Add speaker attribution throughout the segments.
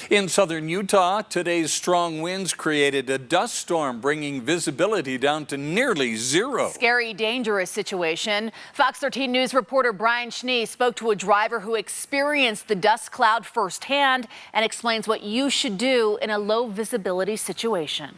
Speaker 1: In southern Utah, today's strong winds created a dust storm, bringing visibility down to nearly zero.
Speaker 2: Scary, dangerous situation. Fox 13 News reporter Brian SCHNEE spoke to a driver who experienced the dust cloud firsthand and explains what you should do in a low visibility situation.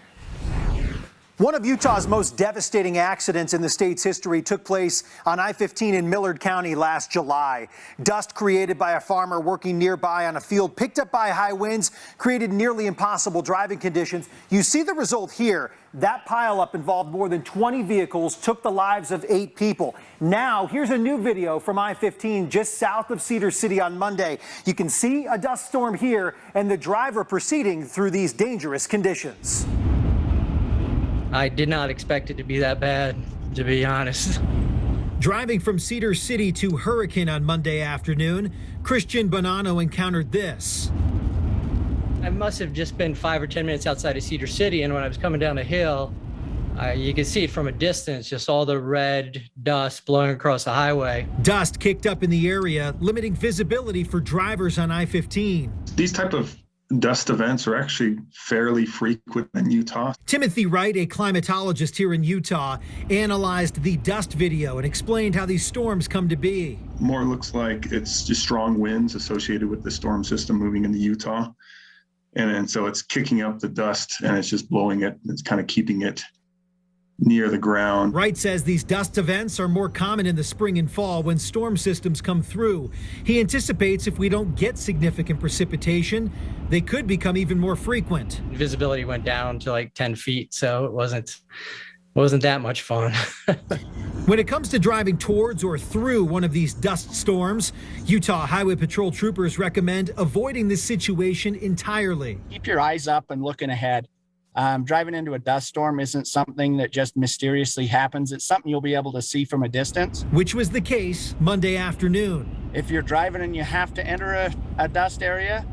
Speaker 3: One of Utah's most devastating accidents in the state's history took place on I-15 in Millard County last July. Dust created by a farmer working nearby on a field picked up by high winds created nearly impossible driving conditions. You see the result here. That pileup involved more than 20 vehicles, took the lives of 8 people. Now, here's a new video from I-15 just south of Cedar City on Monday. You can see a dust storm here and the driver proceeding through these dangerous conditions.
Speaker 4: I did not expect it to be that bad, to be honest.
Speaker 5: Driving from Cedar City to Hurricane on Monday afternoon, Christian Bonanno encountered this.
Speaker 4: I must have just been 5 or 10 minutes outside of Cedar City, and when I was coming down the hill, you could see it from a distance, just all the red dust blowing across the highway.
Speaker 5: Dust kicked up in the area, limiting visibility for drivers on I-15.
Speaker 6: These type of dust events are actually fairly frequent in Utah.
Speaker 5: Timothy Wright, a climatologist here in Utah, analyzed the dust video and explained how these storms come to be.
Speaker 6: More looks like it's just strong winds associated with the storm system moving into Utah. And so it's kicking up the dust and it's just blowing it. It's kind of keeping it near the ground.
Speaker 5: Wright says these dust events are more common in the spring and fall when storm systems come through. He anticipates if we don't get significant precipitation, they could become even more frequent.
Speaker 4: Visibility went down to like 10 feet, so it wasn't that much fun.
Speaker 5: When it comes to driving towards or through one of these dust storms, Utah Highway Patrol troopers recommend avoiding this situation entirely.
Speaker 7: Keep your eyes up and looking ahead. Driving into a dust storm isn't something that just mysteriously happens. It's something you'll be able to see from a distance.
Speaker 5: Which was the case Monday afternoon.
Speaker 7: If you're driving and you have to enter a dust area,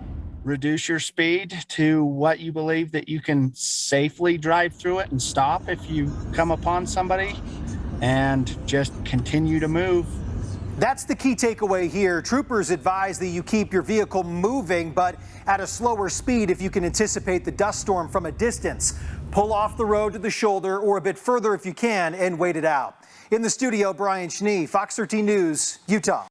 Speaker 7: reduce your speed to what you believe that you can safely drive through it and stop if you come upon somebody, and just continue to move.
Speaker 3: That's the key takeaway here. Troopers advise that you keep your vehicle moving, but at a slower speed if you can anticipate the dust storm from a distance. Pull off the road to the shoulder or a bit further if you can and wait it out. In the studio, Brian SCHNEE, Fox 13 News, Utah.